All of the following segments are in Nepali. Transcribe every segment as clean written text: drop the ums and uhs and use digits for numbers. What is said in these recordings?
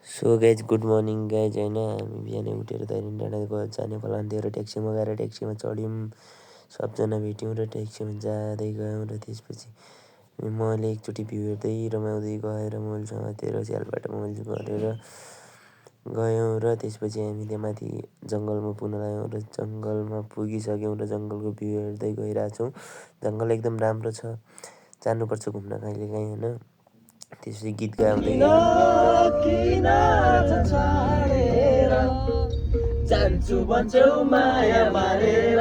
So guys good morning guys होइन हामी बिहानै उठेर दैनिक डाँडा जाने प्लान थियो र ट्याक्सी मगाएर ट्याक्सीमा चढ्यौँ सबजना भेट्यौँ र ट्याक्सीमा जाँदै गयौँ र त्यसपछि मैले एकचोटि भ्यू हेर्दै रमाउँदै गएर मोबाइलसँग तेह्र स्यालबाट मोबाइल गरेर गयौँ र त्यसपछि हामी त्यहाँ माथि जङ्गलमा पुग्न लाग्यौँ र जङ्गलमा पुगिसक्यौँ र जङ्गलको भ्यू हेर्दै गइरहेछौँ। जङ्गल एकदम राम्रो छ, जानुपर्छ घुम्न कहिलेकाहीँ होइन। त्यसपछि गीत गाउँदै जान्छु भन्छौ माया मारेर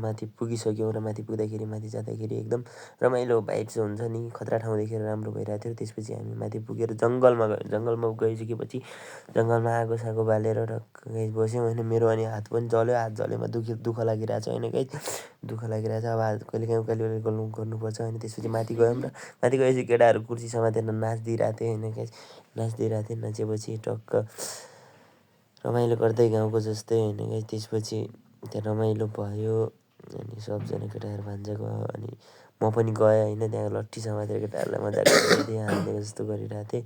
माथि पुगिसक्यौँ र माथि पुग्दाखेरि माथि जाँदाखेरि एकदम रमाइलो भाइब्स हुन्छ नि, खतरा ठाउँ देखेर राम्रो भइरहेको थियो। त्यसपछि हामी माथि पुगेर जङ्गलमा गयौँ। जङ्गलमा गइसकेपछि जङ्गलमा आगो सागो बालेर टक्कै बस्यौँ होइन। मेरो अनि हात पनि जल्यो, हात जलेमा दुःख लागिरहेछ होइन गाइस, दुःख लागिरहेछ। अब हात कहिलेकाहीँ गर्नुपर्छ होइन। त्यसपछि माथि गयौँ र माथि गएपछि केटाहरू कुर्सी समातेर नाचिदिइरहेको थियो होइन गाइस, नाचिदिइरहेको थियो। नाचेपछि टक्क रमाइलो गर्दै गाउँको जस्तै होइन गाइस। त्यसपछि त्यहाँ रमाइलो भयो अनि सबजना केटाहरू भान्जा गयो अनि म पनि गएँ होइन। त्यहाँ लट्ठी समातेर केटाहरूलाई मजाक गरिदिएँ, हानिदिएको जस्तो गरिरहेको थिएँ।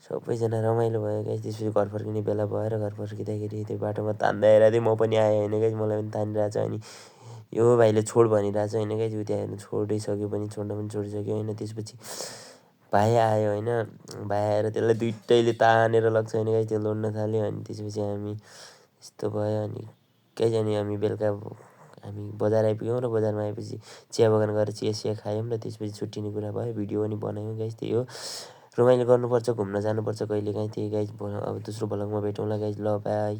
सबैजना रमाइलो भयो गाइस। त्यसपछि घर फर्किने बेला भएर घर फर्किँदाखेरि त्यो बाटोमा तान्दै आइरहेको थिएँ, म पनि आएँ होइन गाइस। मलाई पनि तानिरहेछ अनि यो भाइले छोड भनिरहेछ होइन गाइस। ऊ त्यहाँ छोडिसक्यो पनि, छोड्न पनि छोडिसक्यो होइन। त्यसपछि भाइ आयो होइन, भाइ आएर त्यसलाई दुइटैले तानेर लग्छ होइन गाइस, त्यो लड्न थाल्यो। अनि त्यसपछि हामी यस्तो भयो अनि कहीँ जाने हामी बेलुका हामी बजार आइपुग्यौँ र बजारमा आएपछि चिया बगान गएर चिया खायौँ र त्यसपछि छुट्टिने कुरा भयो। भिडियो पनि बनायौँ गाइस। त्यही हो, रमाइलो गर्नुपर्छ, घुम्न जानुपर्छ कहिलेकाहीँ। त्यही गाइस, अब दोस्रो भ्लगमा भेटौँला गाइस, ल बाई।